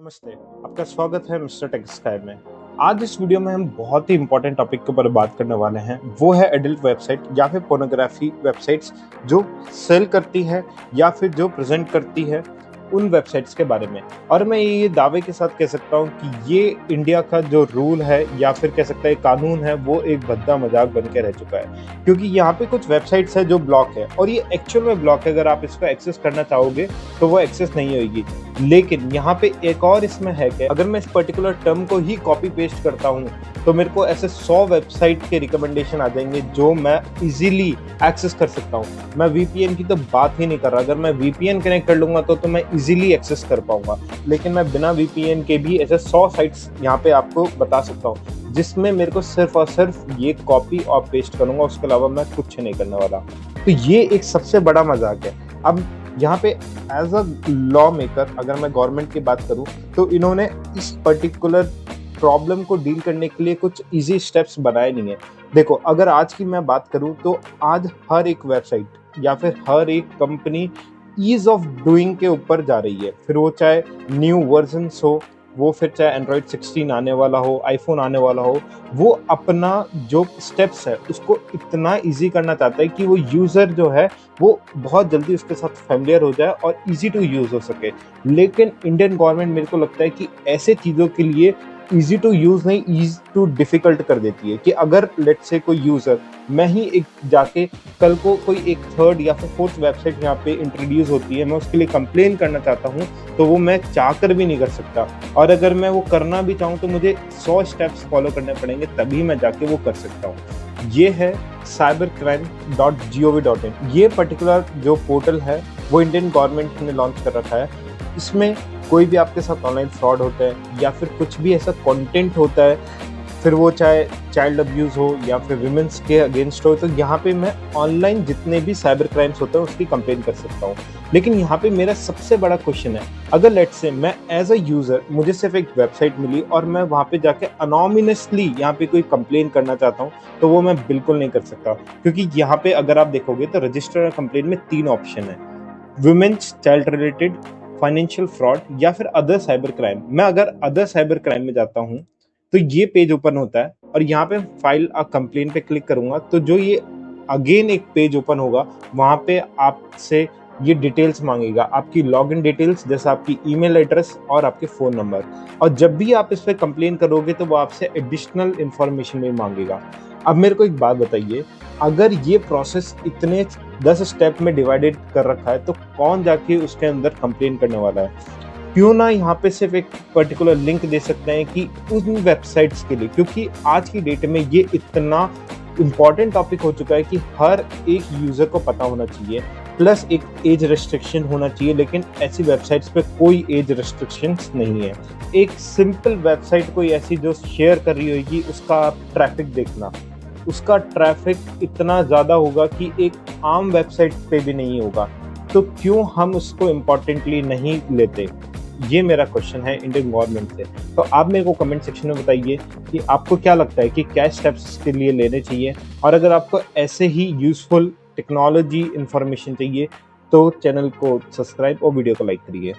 नमस्ते, आपका स्वागत है मिस्टर टेक स्काई में। आज इस वीडियो में हम बहुत ही इंपॉर्टेंट टॉपिक के ऊपर बात करने वाले हैं। वो है एडल्ट वेबसाइट या फिर पोर्नोग्राफी वेबसाइट्स जो सेल करती है या फिर जो प्रेजेंट करती है, उन वेबसाइट्स के बारे में। और मैं ये दावे के साथ कह सकता हूँ कि ये इंडिया का जो रूल है या फिर कह सकते हैं कानून है, वो एक भद्दा मजाक बन के रह चुका है। क्योंकि यहाँ पे कुछ वेबसाइट्स है जो ब्लॉक है और ये एक्चुअल में ब्लॉक है। अगर आप इसको एक्सेस करना चाहोगे तो वो एक्सेस नहीं होगी। लेकिन यहाँ पे एक और इसमें है कि अगर मैं इस पर्टिकुलर टर्म को ही कॉपी पेस्ट करता हूँ तो मेरे को ऐसे 100 वेबसाइट के रिकमेंडेशन आ जाएंगे जो मैं इजीली एक्सेस कर सकता हूँ। मैं वीपीएन की तो बात ही नहीं कर रहा। अगर मैं वीपीएन कनेक्ट कर लूंगा तो मैं इजीली एक्सेस कर पाऊंगा। लेकिन मैं बिना वीपीएन के भी ऐसे 100 साइट्स यहाँ पे आपको बता सकता हूँ जिसमें मेरे को सिर्फ और सिर्फ ये कॉपी और पेस्ट करूंगा, उसके अलावा मैं कुछ नहीं करने वाला। तो ये एक सबसे बड़ा मजाक है। अब यहाँ पे एज अ लॉ मेकर अगर मैं गवर्नमेंट की बात करूँ तो इन्होंने इस पर्टिकुलर प्रॉब्लम को डील करने के लिए कुछ इजी स्टेप्स बनाए नहीं है। देखो, अगर आज की मैं बात करूँ तो आज हर एक वेबसाइट या फिर हर एक कंपनी ईज ऑफ डूइंग के ऊपर जा रही है। फिर वो चाहे न्यू वर्जन हो, वो फिर चाहे एंड्रॉयड 16 आने वाला हो, आईफोन आने वाला हो, वो अपना जो स्टेप्स है उसको इतना इजी करना चाहता है कि वो यूज़र जो है वो बहुत जल्दी उसके साथ फैमिलियर हो जाए और इजी टू यूज़ हो सके। लेकिन इंडियन गवर्नमेंट मेरे को लगता है कि ऐसे चीज़ों के लिए इजी टू यूज़ नहीं, ईज टू डिफ़िकल्ट कर देती है। कि अगर लेट्स से कोई यूज़र, मैं ही एक जाके कल को कोई एक थर्ड या फिर फोर्थ वेबसाइट यहाँ पे इंट्रोड्यूस होती है, मैं उसके लिए कंप्लेन करना चाहता हूँ तो वो मैं चाहकर भी नहीं कर सकता। और अगर मैं वो करना भी चाहूँ तो मुझे 100 स्टेप्स फॉलो करने पड़ेंगे, तभी मैं जाके वो कर सकता हूँ। ये है cybercrime.gov.in। ये पर्टिकुलर जो पोर्टल है वो इंडियन गवर्नमेंट ने लॉन्च कर रखा है। इसमें कोई भी आपके साथ ऑनलाइन फ्रॉड होता है या फिर कुछ भी ऐसा कंटेंट होता है, फिर वो चाहे चाइल्ड अब्यूज़ हो या फिर विमेंस के अगेंस्ट हो, तो यहाँ पे मैं ऑनलाइन जितने भी साइबर क्राइम्स होते हैं उसकी कंप्लेन कर सकता हूँ। लेकिन यहाँ पे मेरा सबसे बड़ा क्वेश्चन है, अगर लेट्स से मैं एज अ यूज़र, मुझे सिर्फ एक वेबसाइट मिली और मैं वहाँ पे जाके अनोनिमसली यहाँ पे कोई कंप्लेन करना चाहता हूँ तो वो मैं बिल्कुल नहीं कर सकता। क्योंकि यहाँ पे अगर आप देखोगे तो रजिस्टर और कंप्लेन में 3 ऑप्शन है: women's, child related, financial fraud या फिर अदर साइबर क्राइम। मैं अगर अदर साइबर क्राइम में जाता हूँ तो ये पेज ओपन होता है और यहाँ पे फाइल अ कंप्लेन पे क्लिक करूंगा तो जो ये अगेन एक पेज ओपन होगा, वहां पे आपसे ये डिटेल्स मांगेगा, आपकी लॉगिन डिटेल्स, जैसे आपकी ईमेल एड्रेस और आपके फ़ोन नंबर। और जब भी आप इस पर कंप्लेन करोगे तो वो आपसे एडिशनल इन्फॉर्मेशन भी मांगेगा। अब मेरे को एक बात बताइए, अगर ये प्रोसेस इतने 10 स्टेप में डिवाइडेड कर रखा है तो कौन जाके उसके अंदर कंप्लेन करने वाला है? क्यों ना यहाँ पे सिर्फ एक पर्टिकुलर लिंक दे सकते हैं कि उन वेबसाइट्स के लिए, क्योंकि आज की डेट में ये इतना इम्पॉर्टेंट टॉपिक हो चुका है कि हर एक यूज़र को पता होना चाहिए। प्लस एक एज रेस्ट्रिक्शन होना चाहिए, लेकिन ऐसी वेबसाइट्स पे कोई एज रेस्ट्रिक्शंस नहीं है। एक सिंपल वेबसाइट कोई ऐसी जो शेयर कर रही होगी, उसका ट्रैफिक देखना, उसका ट्रैफिक इतना ज़्यादा होगा कि एक आम वेबसाइट पे भी नहीं होगा। तो क्यों हम उसको इम्पोर्टेंटली नहीं लेते? ये मेरा क्वेश्चन है इंडियन गवर्नमेंट से। तो आप मेरे को कमेंट सेक्शन में बताइए कि आपको क्या लगता है कि क्या स्टेप्स इसके लिए लेने चाहिए। और अगर आपको ऐसे ही यूज़फुल टेक्नोलॉजी इन्फॉर्मेशन चाहिए तो चैनल को सब्सक्राइब और वीडियो को लाइक करिए।